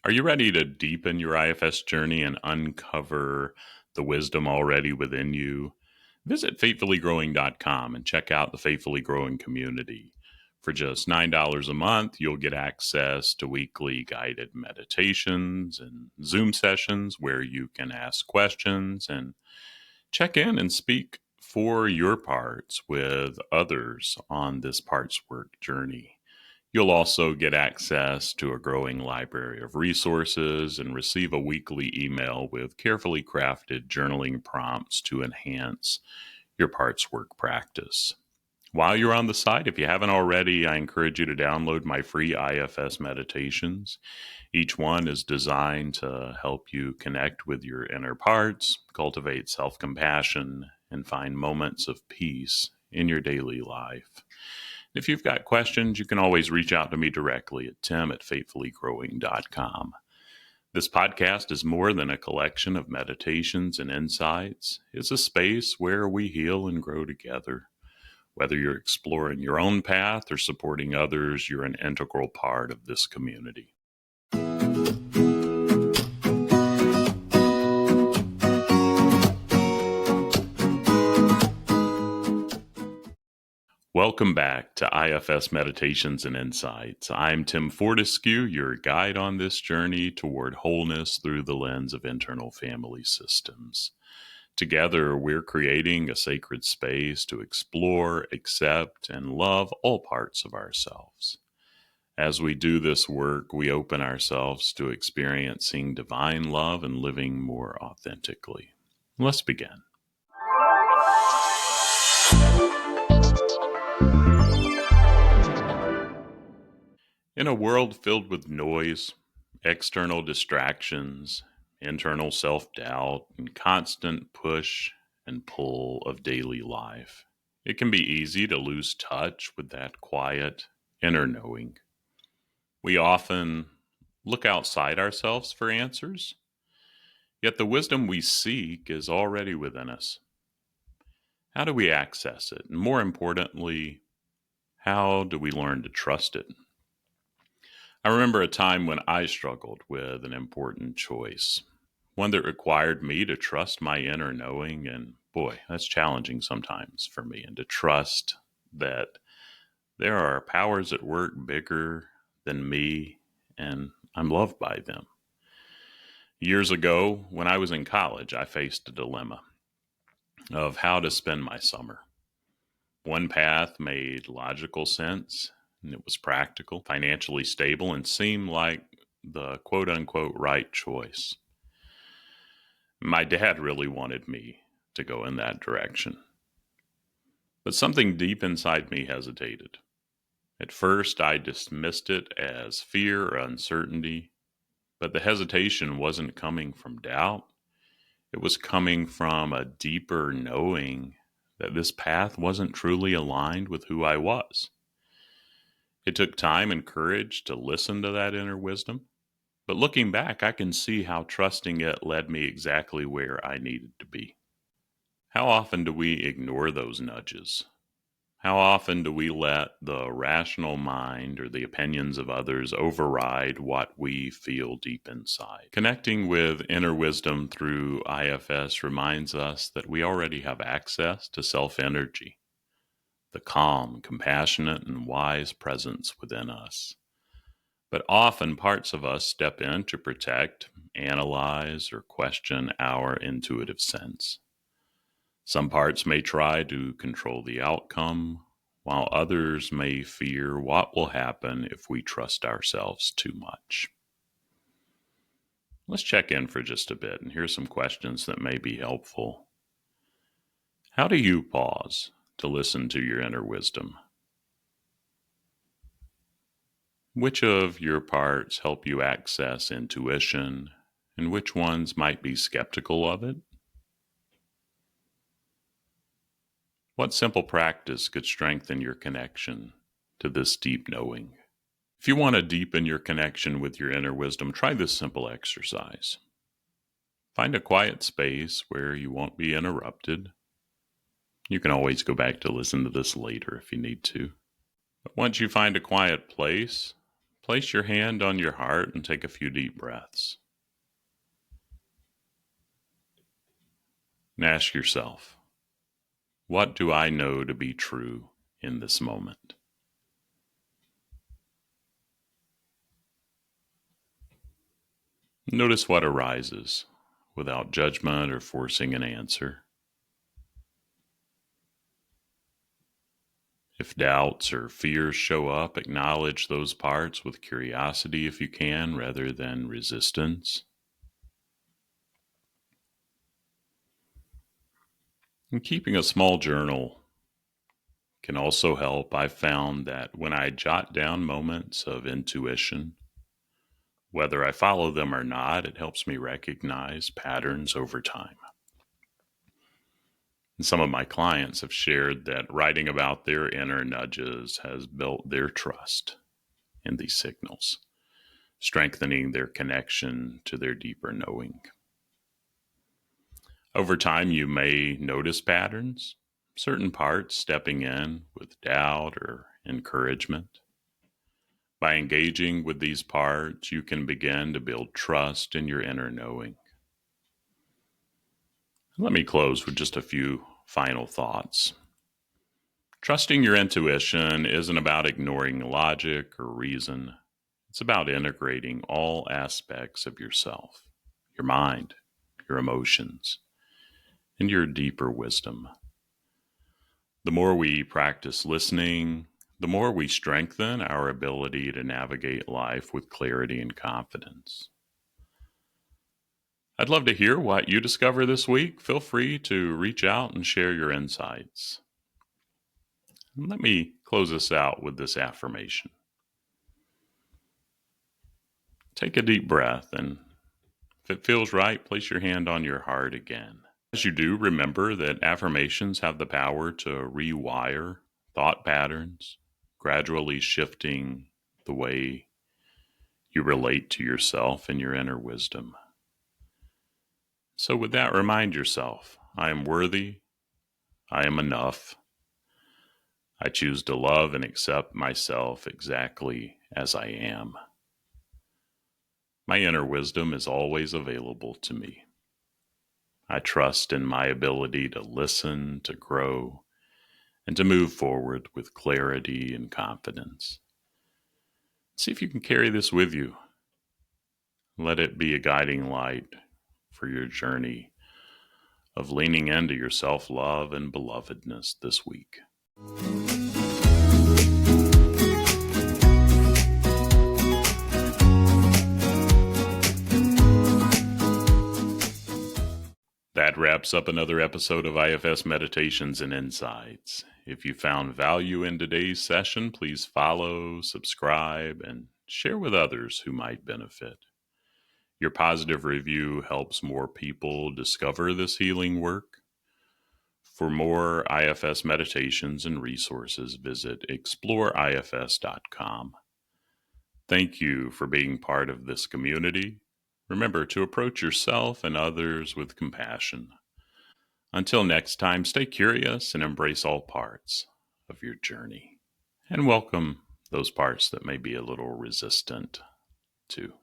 Are you ready to deepen your IFS journey and uncover the wisdom already within you? Visit faithfullygrowing.com and check out the Faithfully Growing community. For just $9 a month, you'll get access to weekly guided meditations and Zoom sessions where you can ask questions and check in and speak for your parts with others on this parts work journey. You'll also get access to a growing library of resources and receive a weekly email with carefully crafted journaling prompts to enhance your parts work practice. While you're on the site, if you haven't already, I encourage you to download my free IFS meditations. Each one is designed to help you connect with your inner parts, cultivate self-compassion, and find moments of peace in your daily life. If you've got questions, you can always reach out to me directly at tim@faithfullygrowing.com. This podcast is more than a collection of meditations and insights. It's a space where we heal and grow together. Whether you're exploring your own path or supporting others, you're an integral part of this community. Welcome back to IFS Meditations and Insights. I'm Tim Fortescue, your guide on this journey toward wholeness through the lens of internal family systems. Together, we're creating a sacred space to explore, accept, and love all parts of ourselves. As we do this work, we open ourselves to experiencing divine love and living more authentically. Let's begin. In a world filled with noise, external distractions, internal self-doubt, and constant push and pull of daily life, it can be easy to lose touch with that quiet inner knowing. We often look outside ourselves for answers, yet the wisdom we seek is already within us. How do we access it? And more importantly, how do we learn to trust it? I remember a time when I struggled with an important choice, one that required me to trust my inner knowing. And boy, that's challenging sometimes for me, and to trust that there are powers at work bigger than me, and I'm loved by them. Years ago, when I was in college, I faced a dilemma of how to spend my summer. One path made logical sense, and it was practical, financially stable, and seemed like the quote unquote right choice. My dad really wanted me to go in that direction. But something deep inside me hesitated. At first, I dismissed it as fear or uncertainty, but the hesitation wasn't coming from doubt. It was coming from a deeper knowing that this path wasn't truly aligned with who I was. It took time and courage to listen to that inner wisdom, but looking back, I can see how trusting it led me exactly where I needed to be. How often do we ignore those nudges? How often do we let the rational mind or the opinions of others override what we feel deep inside? Connecting with inner wisdom through IFS reminds us that we already have access to self-energy, the calm, compassionate, and wise presence within us. But often parts of us step in to protect, analyze, or question our intuitive sense. Some parts may try to control the outcome, while others may fear what will happen if we trust ourselves too much. Let's check in for just a bit, and here's some questions that may be helpful. How do you pause to listen to your inner wisdom? Which of your parts help you access intuition, and which ones might be skeptical of it? What simple practice could strengthen your connection to this deep knowing? If you want to deepen your connection with your inner wisdom, try this simple exercise. Find a quiet space where you won't be interrupted. You can always go back to listen to this later if you need to. But once you find a quiet place, Place your hand on your heart and take a few deep breaths. And ask yourself, what do I know to be true in this moment? Notice what arises without judgment or forcing an answer. If doubts or fears show up, acknowledge those parts with curiosity if you can, rather than resistance. And keeping a small journal can also help. I've found that when I jot down moments of intuition, whether I follow them or not, it helps me recognize patterns over time. And some of my clients have shared that writing about their inner nudges has built their trust in these signals, strengthening their connection to their deeper knowing. Over time, you may notice patterns, certain parts stepping in with doubt or encouragement. By engaging with these parts, you can begin to build trust in your inner knowing. Let me close with just a few final thoughts. Trusting your intuition isn't about ignoring logic or reason. It's about integrating all aspects of yourself, your mind, your emotions, and your deeper wisdom. The more we practice listening, the more we strengthen our ability to navigate life with clarity and confidence. I'd love to hear what you discover this week. Feel free to reach out and share your insights. And let me close this out with this affirmation. Take a deep breath, and if it feels right, place your hand on your heart again. As you do, remember that affirmations have the power to rewire thought patterns, gradually shifting the way you relate to yourself and your inner wisdom. So with that, remind yourself, I am worthy, I am enough, I choose to love and accept myself exactly as I am. My inner wisdom is always available to me. I trust in my ability to listen, to grow, and to move forward with clarity and confidence. See if you can carry this with you. Let it be a guiding light for your journey of leaning into your self-love and belovedness this week. That wraps up another episode of IFS Meditations and Insights. If you found value in today's session, please follow, subscribe, and share with others who might benefit. Your positive review helps more people discover this healing work. For more IFS meditations and resources, visit exploreifs.com. Thank you for being part of this community. Remember to approach yourself and others with compassion. Until next time, stay curious and embrace all parts of your journey. And welcome those parts that may be a little resistant to